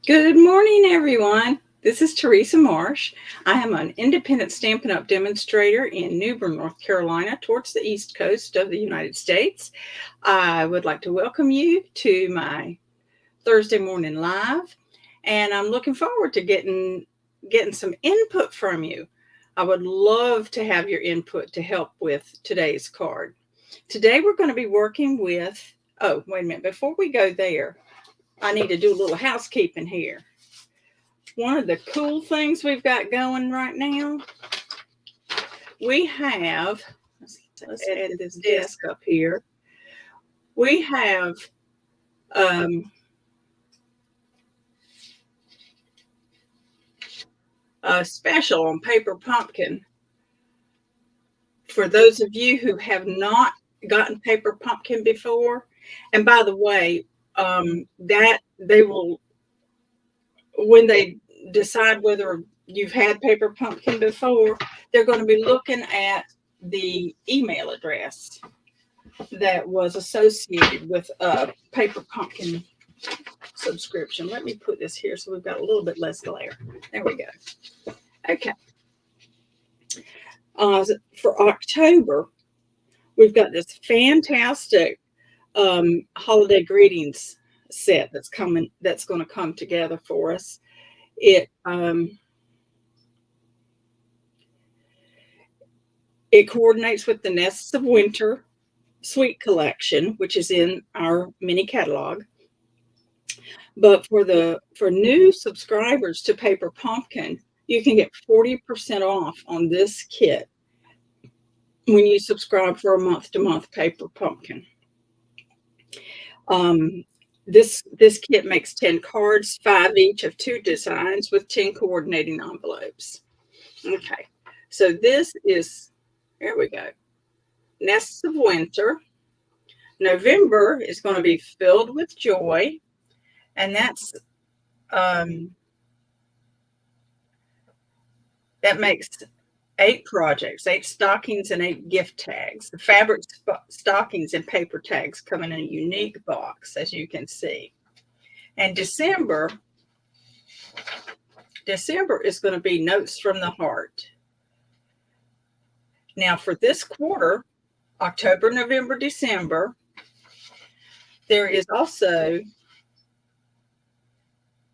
Good morning, everyone. This is Teresa Marsh. I am an independent Stampin' Up! Demonstrator in New Bern, North Carolina, towards the east coast of the United States. I would like to welcome you to my Thursday morning live, and I'm looking forward to getting some input from you. I would love to have your input to help with today's card. Today we're going to be working with, oh, wait a minute, before we go there, I need to do a little housekeeping here. One of the cool things we've got going right now, we have, let's add this desk up here. We have a special on Paper Pumpkin. For those of you who have not gotten Paper Pumpkin before, and by the way, that they will, when they decide whether you've had Paper Pumpkin before, they're going to be looking at the email address that was associated with a Paper Pumpkin subscription. Let me put this here so we've got a little bit less glare. There we go. Okay. For October, we've got this fantastic holiday greetings set that's going to come together for us. It coordinates with the Nests of Winter Suite Collection, which is in our mini catalog. But for new subscribers to Paper Pumpkin, you can get 40% off on this kit when you subscribe for a month-to-month Paper Pumpkin. This kit makes 10 cards, 5 each of 2 designs with 10 coordinating envelopes. Okay, so this is, there we go, Nests of Winter. November is going to be filled with joy, and that's that makes 8 projects, 8 stockings, and 8 gift tags. The fabric stockings and paper tags come in a unique box, as you can see. And December is going to be Notes from the Heart. Now, for this quarter, October, November, December, there is also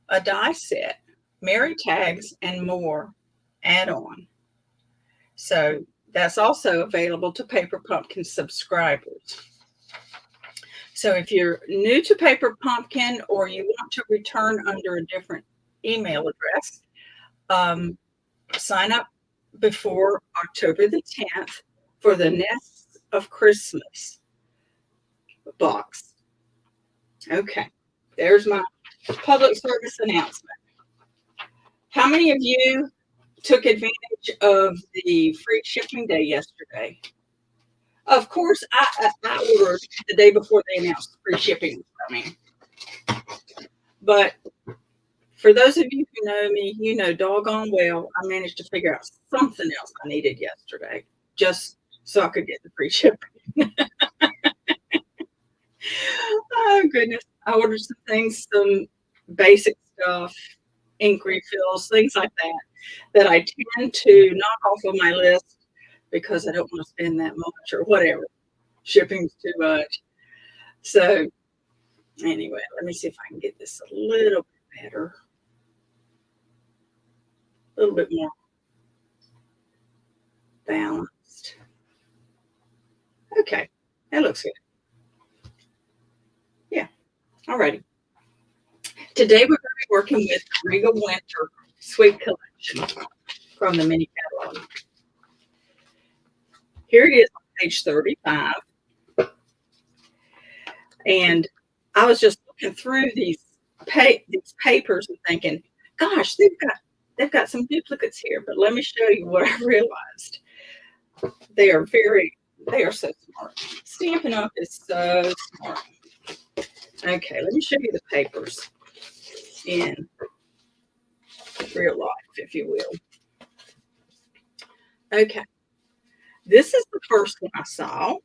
a die set, Merry Tags and More add-on. So that's also available to Paper Pumpkin subscribers. So if you're new to Paper Pumpkin or you want to return under a different email address, sign up before October the 10th for the Nests of Christmas box. Okay, there's my public service announcement. How many of you took advantage of the free shipping day yesterday? Of course, I ordered the day before they announced free shipping was coming. But for those of you who know me, you know doggone well I managed to figure out something else I needed yesterday just so I could get the free shipping. Oh, goodness. I ordered some things, some basic stuff, ink refills, things like that I tend to knock off of my list because I don't want to spend that much or whatever. Shipping's too much. So anyway, let me see if I can get this a little bit better. A little bit more balanced. Okay, that looks good. Yeah, alrighty. Today we're going to be working with the Regal Winter Suite Collection from the mini catalog. Here it is on page 35. And I was just looking through these papers and thinking, gosh, they've got some duplicates here, but let me show you what I realized. They are so smart. Stampin' Up! Is so smart. Okay, let me show you the papers in real life, if you will. Okay, this is the first one I saw.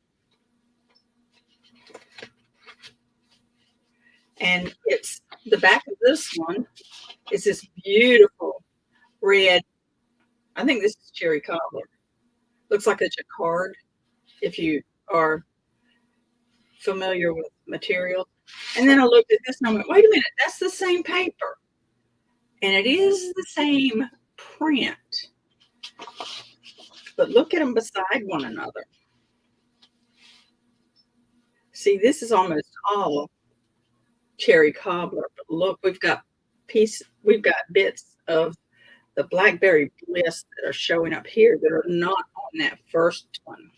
And it's the back of this one It's this beautiful red. I think this is cherry cobbler. Looks like a jacquard if you are familiar with materials. And then I looked at this and I went, wait a minute, that's the same paper. And it is the same print. But look at them beside one another. See, this is almost all cherry cobbler. But look, we've got bits of the blackberry bliss that are showing up here that are not on that first one.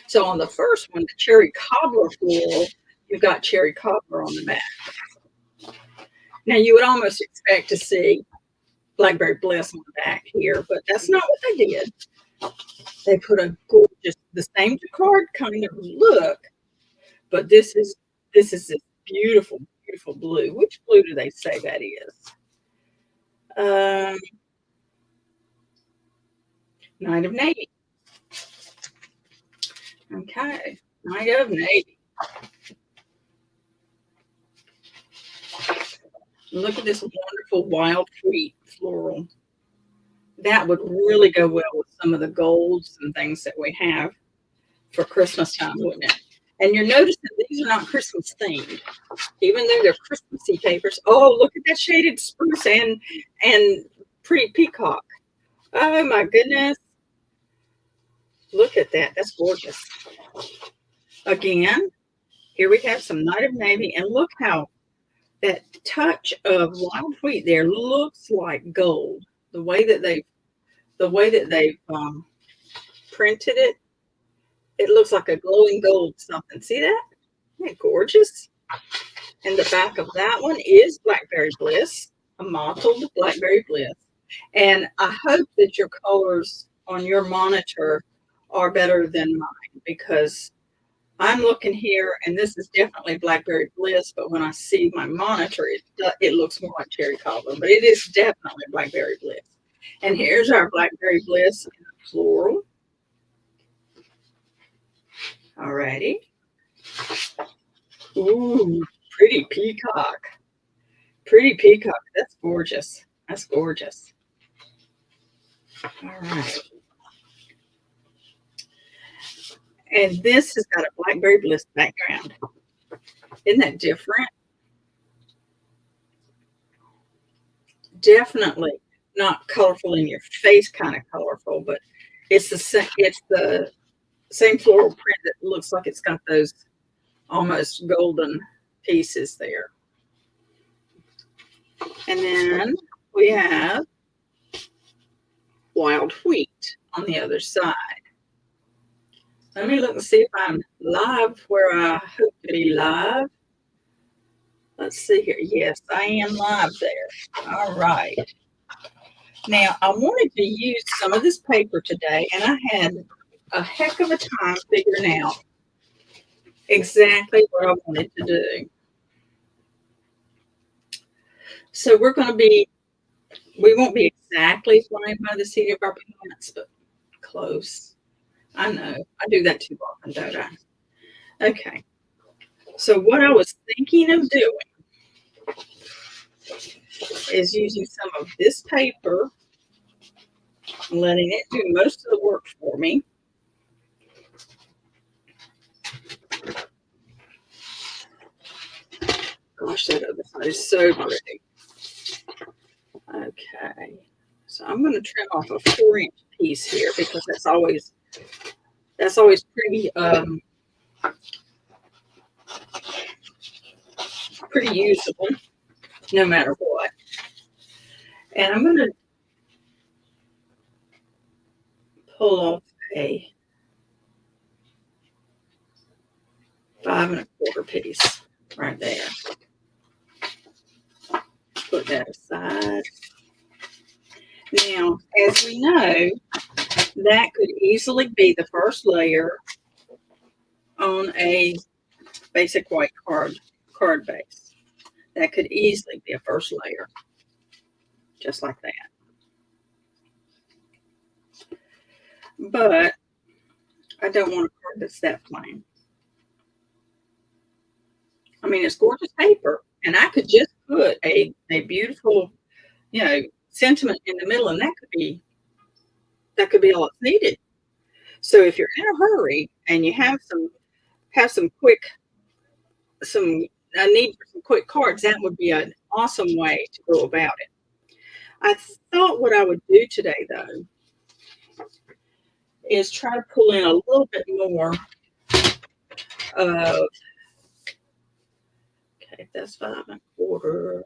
So on the first one, the cherry cobbler floral, you've got cherry cobbler on the back. Now you would almost expect to see blackberry bliss on the back here, but that's not what they did. They put a gorgeous, the same jacquard kind of look, but this is this beautiful, beautiful blue. Which blue do they say that is? Night of Navy. Okay, Night of Navy. Look at this wonderful wild wheat floral. That would really go well with some of the golds and things that we have for Christmas time, wouldn't it? And you're noticing these are not Christmas themed, even though they're Christmassy papers. Oh, look at that shaded spruce and pretty peacock. Oh my goodness. Look at that. That's gorgeous. Again, here we have some Night of Navy, and look how that touch of wild wheat there looks like gold. The way that they've printed it, it looks like a glowing gold something. See that? Isn't it gorgeous? And the back of that one is Blackberry Bliss, a mottled Blackberry Bliss. And I hope that your colors on your monitor are better than mine, because I'm looking here and this is definitely Blackberry Bliss, but when I see my monitor, it looks more like cherry cobbler, but it is definitely Blackberry Bliss. And here's our Blackberry Bliss in floral. Alrighty. Ooh, pretty peacock. Pretty peacock. That's gorgeous. That's gorgeous. All right. And this has got a Blackberry Bliss background. Isn't that different? Definitely not colorful in your face kind of colorful, but it's the same floral print that looks like it's got those almost golden pieces there. And then we have wild wheat on the other side. Let me look and see if I'm live where I hope to be live. Let's see here. Yes, I am live there. All right. Now, I wanted to use some of this paper today, and I had a heck of a time figuring out exactly what I wanted to do. So we won't be exactly flying by the seat of our pants, but close. I know. I do that too often, don't I? Okay. So what I was thinking of doing is using some of this paper, letting it do most of the work for me. Gosh, that other side is so pretty. Okay. So I'm going to trim off a 4-inch piece here, because that's always pretty usable no matter what. And I'm going to pull off a 5 1/4 piece right there. Put that aside. Now, as we know, that could easily be the first layer on a basic white card base. That could easily be a first layer, just like that. But I don't want a card that's that plain. I mean, it's gorgeous paper, and I could just put a beautiful, sentiment in the middle, and that could be all it's needed. So if you're in a hurry and you have some quick some a need for some quick cards, that would be an awesome way to go about it. I thought what I would do today though is try to pull in a little bit more of, okay, that's 5 1/4.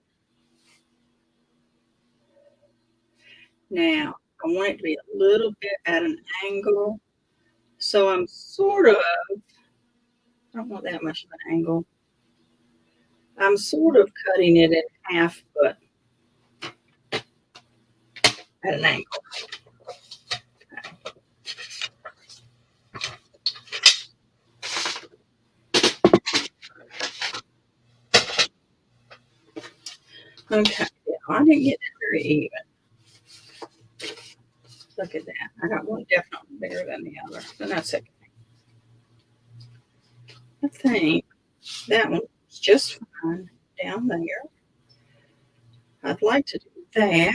Now I want it to be a little bit at an angle. So I'm sort of, I don't want that much of an angle. I'm sort of cutting it in half, but at an angle. Okay, yeah, I didn't get that very even. Look at that. I got one definitely bigger than the other, but that's okay. I think that one's just fine down there. I'd like to do that.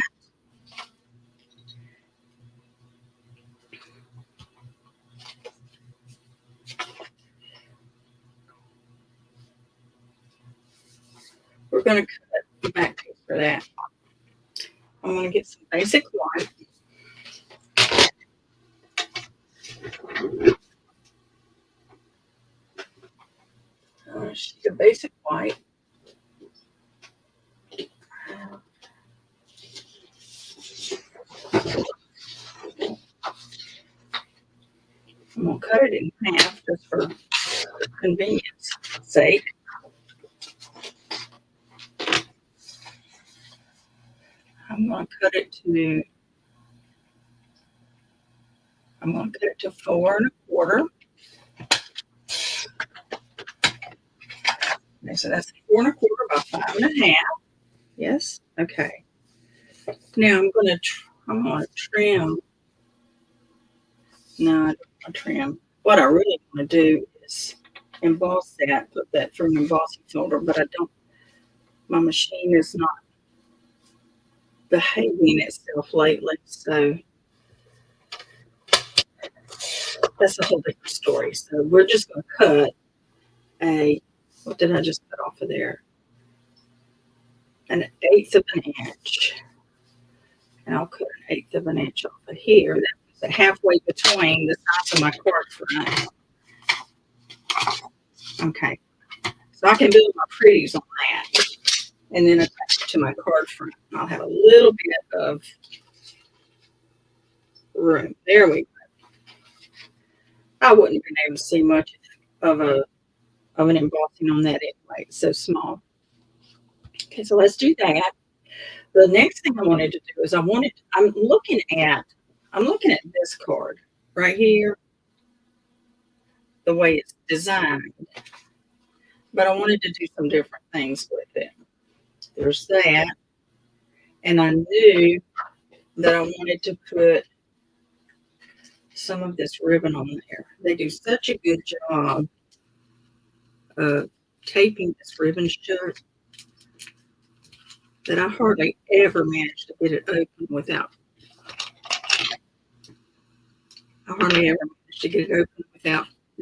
We're going to cut the back piece for that. I'm going to get some basic white. She's a basic white. I'm going to cut it in half just for convenience sake. I'm going to cut it to 4 1/4. Okay, so that's 4 1/4 by 5 1/2. Yes. Okay. Now I'm going to trim. No, I don't want to trim. What I really want to do is emboss that, put that through an embossing folder, but I don't. My machine is not behaving itself lately, so that's a whole different story. So we're just going to cut what did I just cut off of there? 1/8 of an inch. And I'll cut 1/8 of an inch off of here. That's halfway between the size of my card front. Okay. So I can build my pretties on that and then attach it to my card front. I'll have a little bit of room. There we go. I wouldn't have been able to see much of an embossing on that anyway. It's so small. Okay, so let's do that. The next thing I wanted to do is I'm looking at this card right here, the way it's designed. But I wanted to do some different things with it. There's that. And I knew that I wanted to put some of this ribbon on there. They do such a good job of taping this ribbon shut that I hardly ever manage to get it open without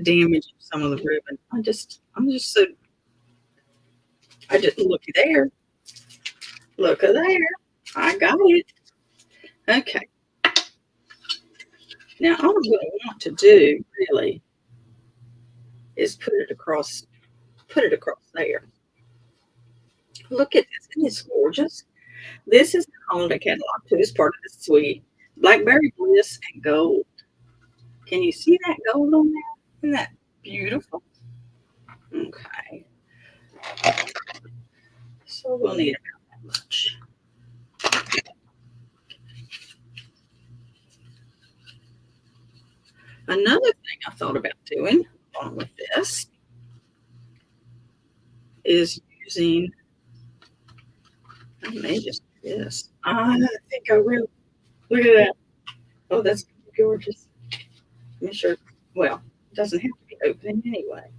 damaging some of the ribbon. I just looky there. Look at there. I got it. Okay. Now all I'm going to want to do really is put it across there. Look at this. Isn't this gorgeous? This is the holiday catalog too. It's part of the suite. Blackberry Bliss and gold. Can you see that gold on there? Isn't that beautiful? Okay. So we'll need about that much. Another thing I thought about doing along with this is using, I may just do this. I think I will. Look at that. Oh, that's gorgeous. Make sure, well, it doesn't have to be open anyway.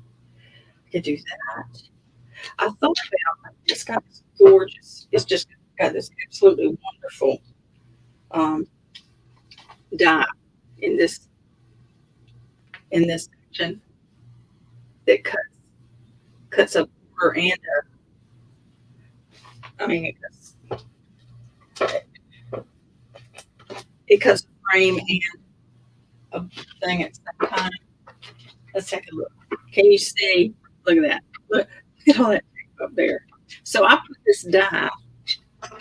I could do that. I thought about this guy's gorgeous. It's just got this absolutely wonderful um, dye in this section that cuts a border and I mean it cuts a frame and a thing at the same time. Let's take a look. Can you see? Look at that. Look at all that tape up there. So I put this die,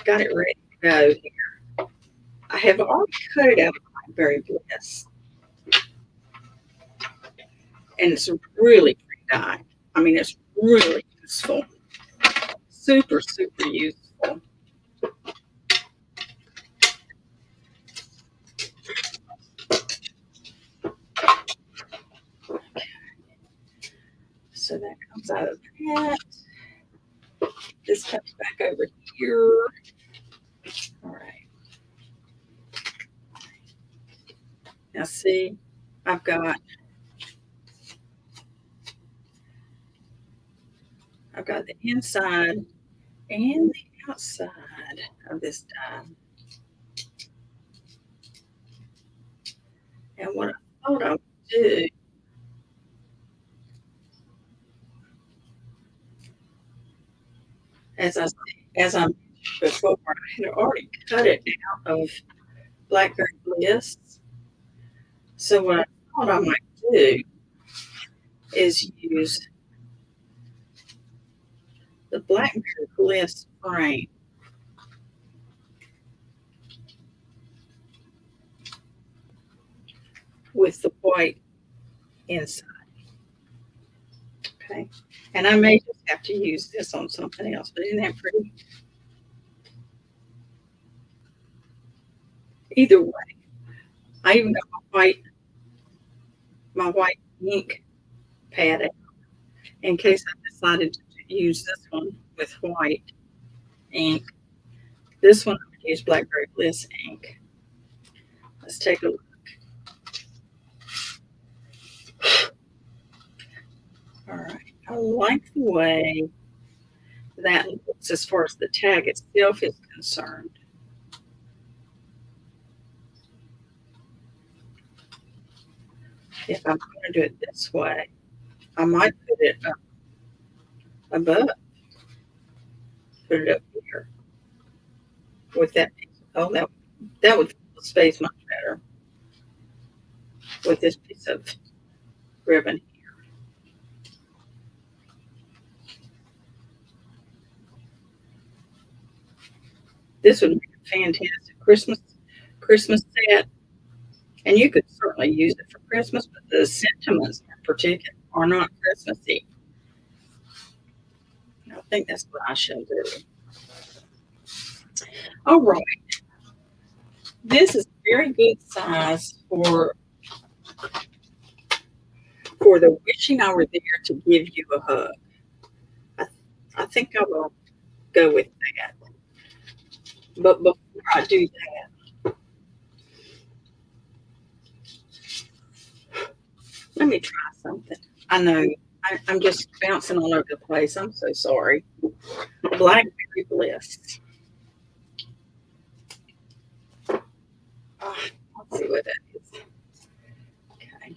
got it ready to go here. I have already cut it out of Blackberry Bliss, and it's a really pretty die. I mean, it's really useful. Super, super useful. So that comes out of that. This comes back over here. All right. Now see, I've got the inside and the outside of this die. And what I thought I would do, as I as I mentioned before, I had already cut it out of Blackberry Bliss. So what I thought I might do is use the Blackberry Bliss frame with the white inside. Okay. And I may just have to use this on something else, but isn't that pretty? Either way, I even got my white ink pad out in case I decided to use this one with white ink. This one I would use Blackberry Bliss ink. Let's take a look. All right. I like the way that looks as far as the tag itself is concerned. If I'm going to do it this way, I might put it up above, put it up here with that piece. Oh, that would fill the space much better with this piece of ribbon. This would make a fantastic Christmas set, and you could certainly use it for Christmas, but the sentiments in particular are not Christmassy. I think that's what I should do. All right, this is a very good size for the wishing I were there to give you a hug. I, I think I will go with that. But before I do that, let me try something. I know I'm just bouncing all over the place. I'm so sorry. Blackberry Bliss. Ah, let's see what that is. Okay.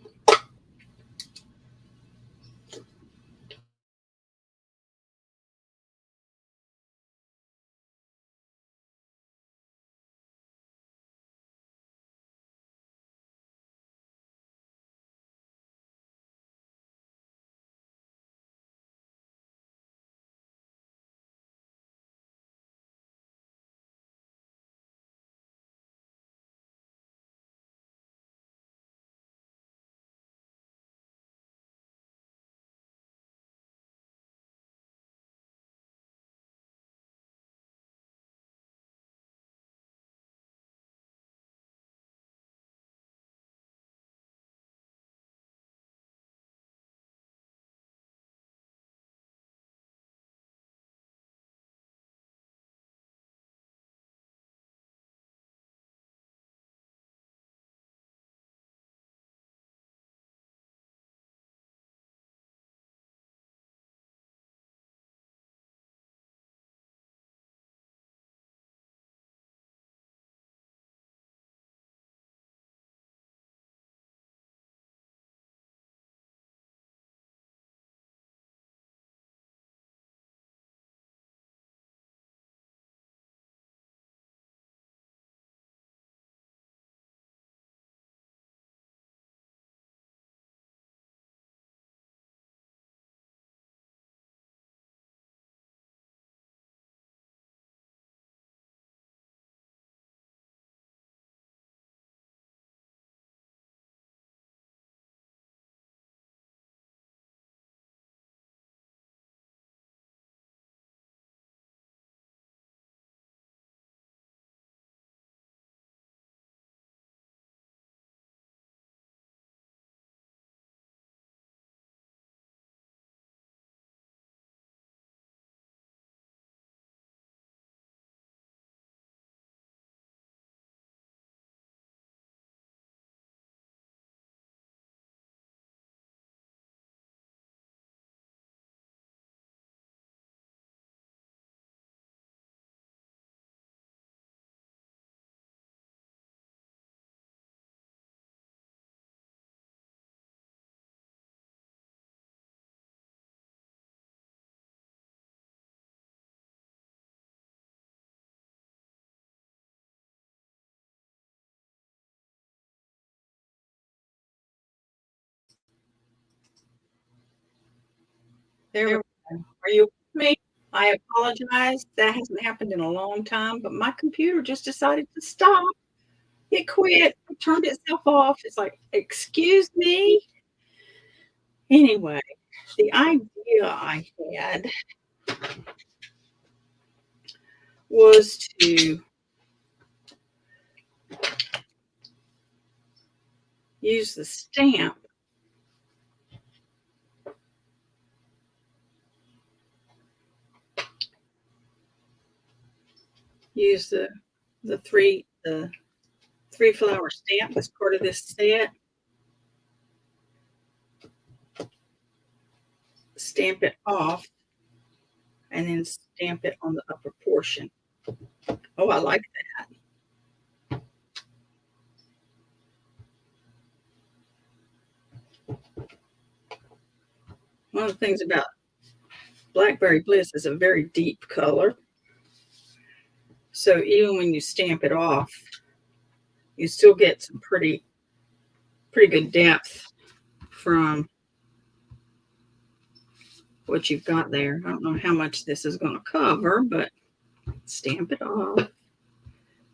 There we go. Are you with me? I apologize. That hasn't happened in a long time, but my computer just decided to stop. It quit. It turned itself off. It's like, excuse me. Anyway, the idea I had was to use the stamp use the three flower stamp as part of this set. Stamp it off and then stamp it on the upper portion. Oh, I like that. One of the things about Blackberry Bliss is a very deep color. So even when you stamp it off, you still get some pretty good depth from what you've got there. I don't know how much this is going to cover, but stamp it off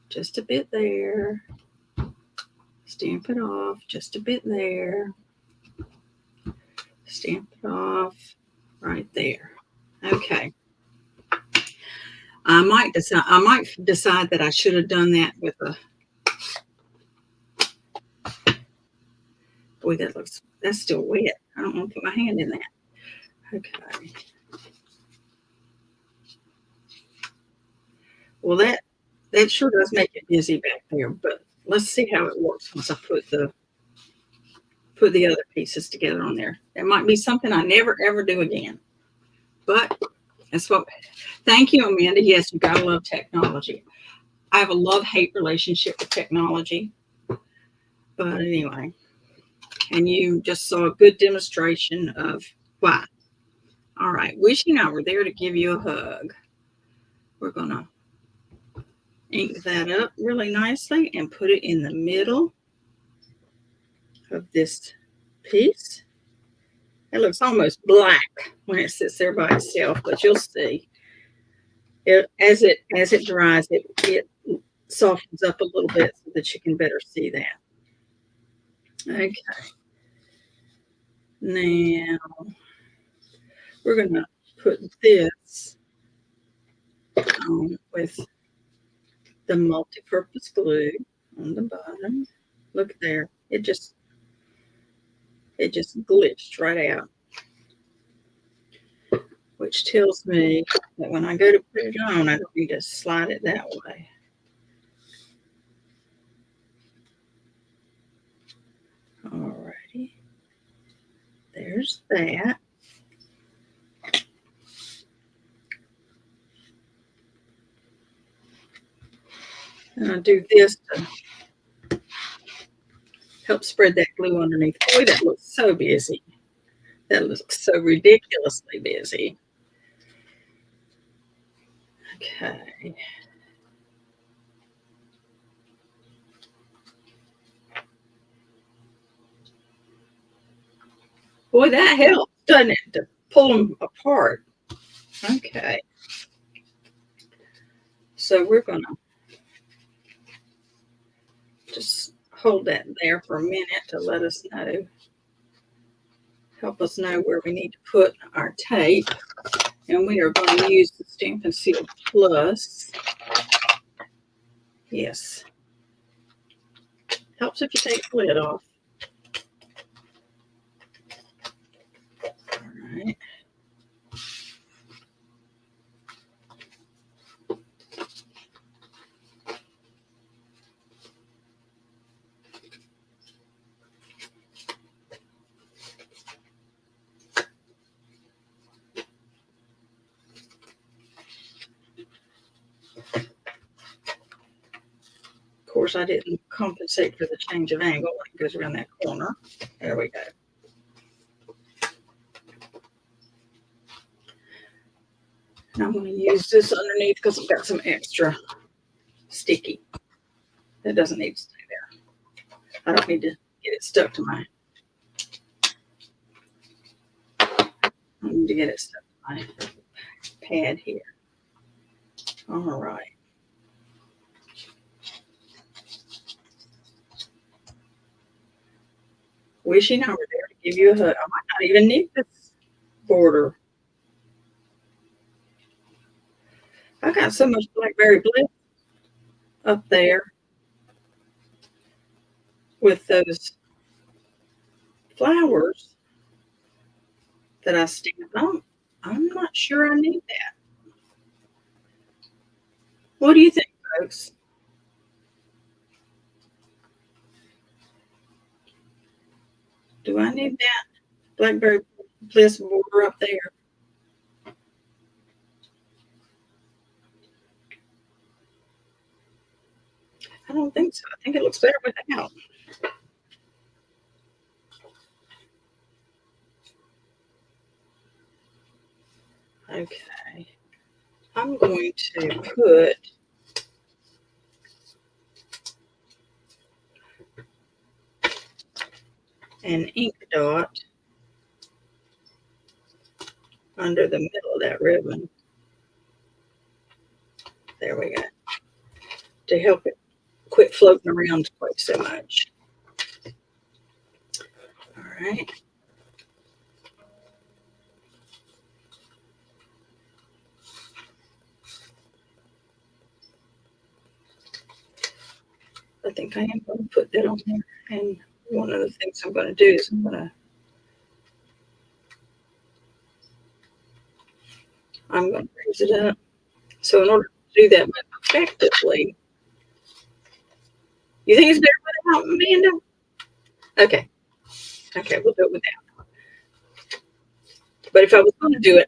just a bit there. Stamp it off just a bit there. Stamp it off right there. Okay. I might decide that I should have done that with a, boy, that's still wet. I don't want to put my hand in that. Okay. Well, that sure does make it busy back there, but let's see how it works once I put the other pieces together on there. That might be something I never ever do again. But that's what, thank you, Amanda. Yes, you gotta love technology. I have a love-hate relationship with technology. But anyway, and you just saw a good demonstration of why. All right, wishing I were there to give you a hug. We're gonna ink that up really nicely and put it in the middle of this piece. It looks almost black when it sits there by itself, but you'll see. As it dries, it softens up a little bit so that you can better see that. Okay. Now we're going to put this on with the multi-purpose glue on the bottom. Look there. It just glitched right out, which tells me that when I go to put it on, I don't need to slide it that way. Alrighty. There's that. And I'll do this to help spread that glue underneath. Boy, that looks so busy. That looks so ridiculously busy. Okay. Boy, that helps, doesn't it, to pull them apart. Okay. So we're going to just hold that there for a minute to let us know, help us know where we need to put our tape. And we are going to use the Stamp and Seal Plus. Yes. Helps if you take the lid off. All right. Of course, I didn't compensate for the change of angle when it goes around that corner. There we go. And I'm going to use this underneath because I've got some extra sticky. That doesn't need to stay there. I don't need to get it stuck to my I need to get it stuck on my pad here. All right. Wishing I were there to give you a hug. I might not even need this border. I got so much blackberry bliss up there with those flowers that I stamped on. I'm not sure I need that. What do you think, folks? Do I need that blackberry bliss border up there? I don't think so. I think it looks better without. Okay. I'm going to put an ink dot under the middle of that ribbon. There we go. To help it quit floating around quite so much. All right. I think I am going to put that on there. And one of the things I'm going to do is I'm going to raise it up. So in order to do that effectively, you think it's better without, Amanda? Okay. Okay, we'll do it without. But if I was going to do it,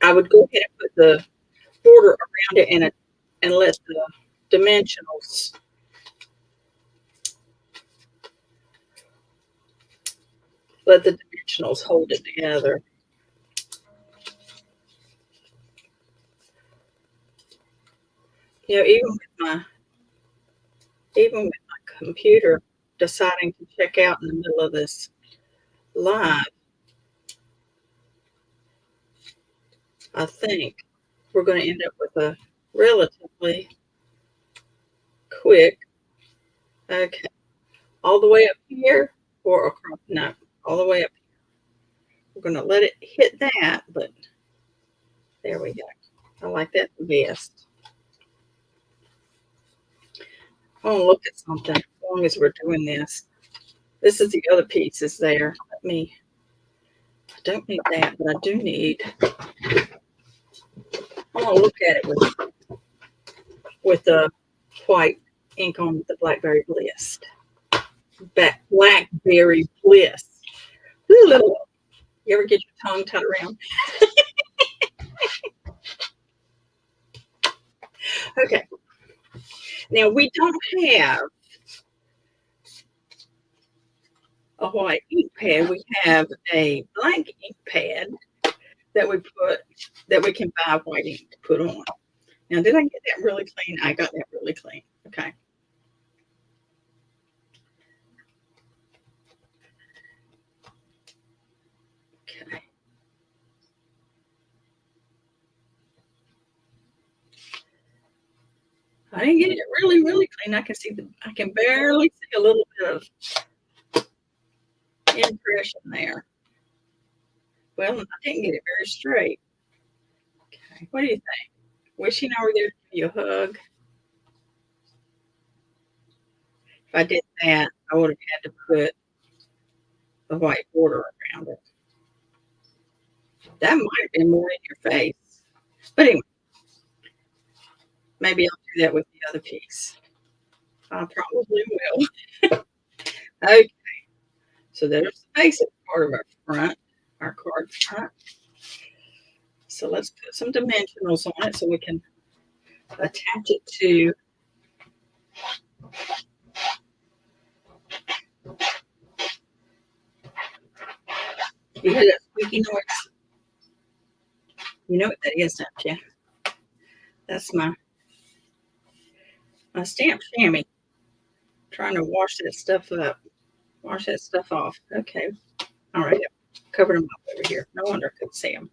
I would go ahead and put the border around it and let the dimensionals hold it together. You know, even with my computer deciding to check out in the middle of this live, I think we're going to end up with a relatively quick, okay, all the way up here or across, no, all the way up. We're going to let it hit that, but there we go. I like that the best. I want to look at something as long as we're doing this. This is the other pieces there. I don't need that, but I do need, I want to look at it with the white ink on the Blackberry Bliss. Blackberry Bliss. Ooh, you ever get your tongue tied around? Okay. Now we don't have a white ink pad. We have a blank ink pad that we can buy white ink to put on. Now, did I get that really clean? I got that really clean. Okay. Okay. I didn't get it really, really clean. I can barely see a little bit of impression there. Well, I didn't get it very straight. Okay. What do you think? Wishing I were there to give you a hug. If I did that, I would have had to put the white border around it. That might have been more in your face. But anyway, maybe I'll do that with the other piece. I probably will. Okay, so there's the basic part of our card front. So let's put some dimensionals on it so we can attach it to. You hear that squeaky noise? You know what that is, don't you? That's my stamp chamois. Trying to wash that stuff up. Wash that stuff off. Okay. All right. Covered them up over here. No wonder I couldn't see them.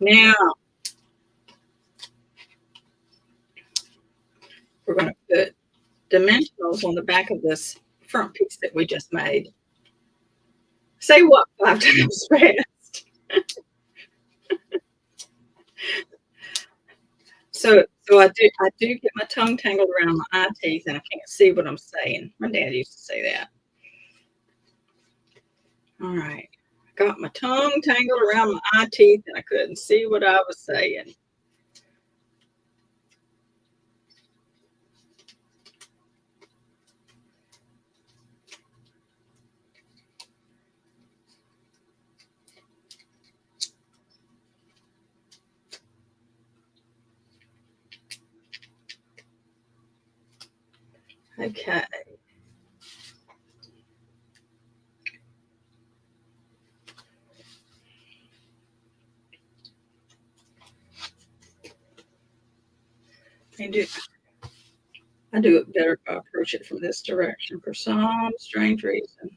Now, we're going to put dimensionals on the back of this front piece that we just made. Say what 5 times fast? So I do get my tongue tangled around my eye teeth and I can't see what I'm saying. My dad used to say that. All right. I got my tongue tangled around my eye teeth and I couldn't see what I was saying. Okay. I do it better if I approach it from this direction for some strange reason.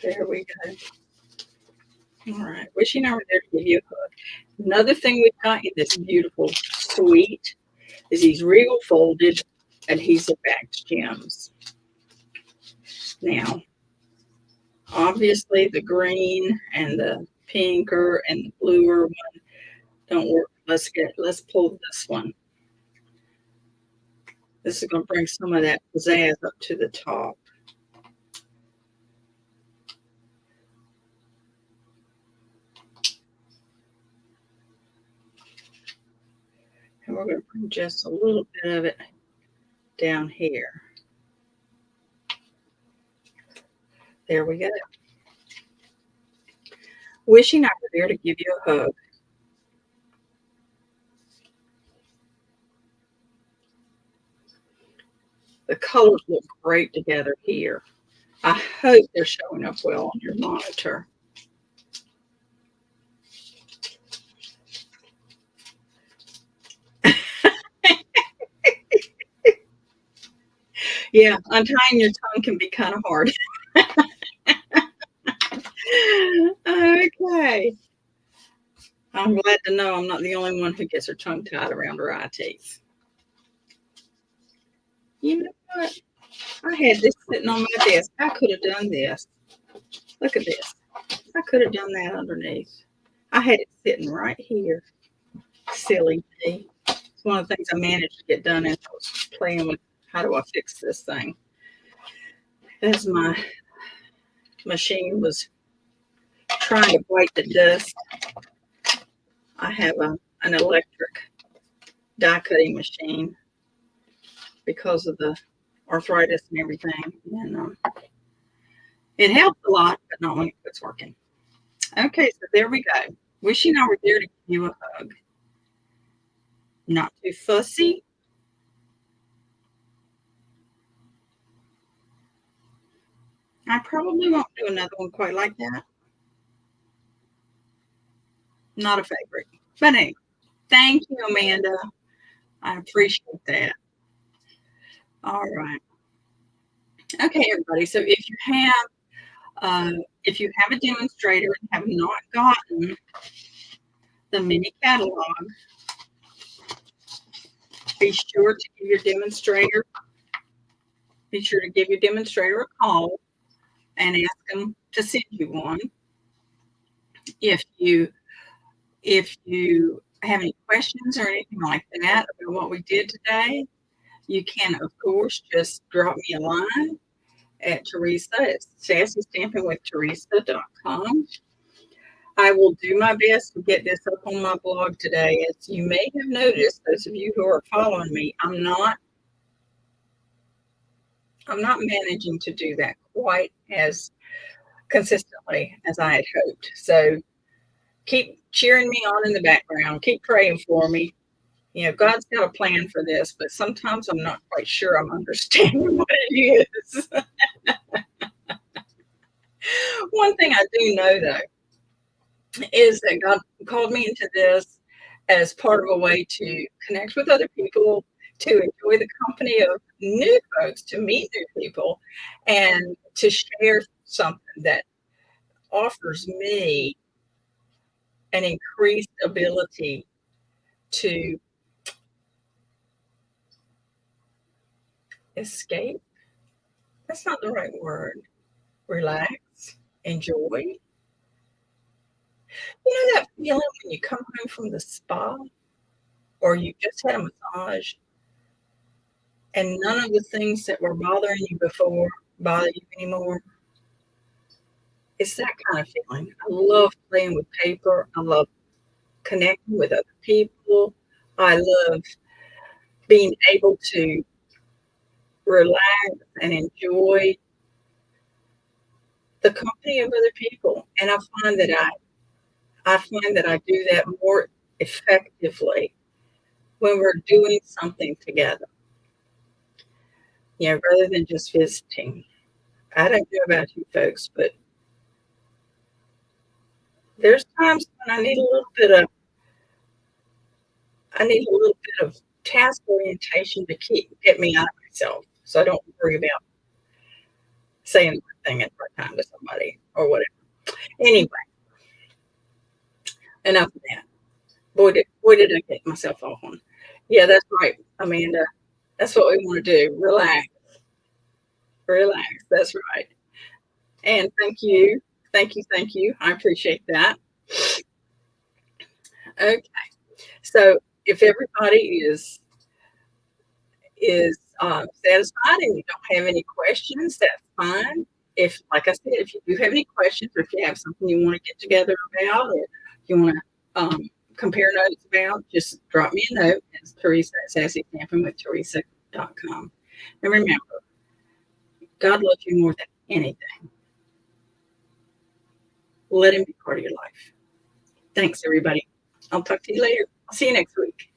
There we go. All right. Wishing I were there to give you a hug. Another thing we've got in this beautiful suite is these Regal folded adhesive backed gems. Now, obviously the green and the pinker and the bluer one don't work. Let's pull this one. This is going to bring some of that pizzazz up to the top. And we're going to bring just a little bit of it down here. There we go. Wishing I were there to give you a hug. The colors look great together here. I hope they're showing up well on your monitor. Yeah, untying your tongue can be kind of hard. Okay. I'm glad to know I'm not the only one who gets her tongue tied around her eye teeth. You know what? I had this sitting on my desk. I could have done this. Look at this. I could have done that underneath. I had it sitting right here. Silly me. It's one of the things I managed to get done as I was playing with how do I fix this thing. As my machine was trying to wipe the dust, I have an electric die cutting machine because of the arthritis and everything. And it helps a lot, but not when it's working. Okay, so there we go. Wishing I were there to give you a hug. Not too fussy. I probably won't do another one quite like that. Not a favorite. But anyway, thank you, Amanda. I appreciate that. All right. Okay, everybody. So if you have a demonstrator and have not gotten the mini catalog, be sure to give your demonstrator a call and ask them to send you one. If you have any questions or anything like that about what we did today, you can, of course, just drop me a line at Teresa at sassystampingwiththeresa.com. I will do my best to get this up on my blog today. As you may have noticed, those of you who are following me, I'm not managing to do that quite as consistently as I had hoped. So keep cheering me on in the background. Keep praying for me. You know, God's got a plan for this, but sometimes I'm not quite sure I'm understanding what it is. One thing I do know, though, is that God called me into this as part of a way to connect with other people, to enjoy the company of new folks, to meet new people, and to share something that offers me an increased ability to escape. That's not the right word. Relax, enjoy. You know that feeling when you come home from the spa or you just had a massage and none of the things that were bothering you before bother you anymore? It's that kind of feeling. I love playing with paper. I love connecting with other people. I love being able to relax and enjoy the company of other people. And I find that I do that more effectively when we're doing something together, rather than just visiting. I don't know about you folks, but there's times when I need a little bit of task orientation to get me out of myself, so I don't worry about saying the right thing at the right time to somebody or whatever. Anyway, enough of that. Boy, did I get myself off on. Yeah, that's right, Amanda. That's what we want to do. Relax, relax. That's right. And thank you, thank you, thank you. I appreciate that. Okay, so if everybody is satisfied and you don't have any questions, that's fine. If, like I said, if you do have any questions or if you have something you want to get together about or you want to compare notes about, just drop me a note. It's Teresa at sassycampingwithteresa.com. And remember, God loves you more than anything. Let him be part of your life. Thanks, everybody. I'll talk to you later. I'll see you next week.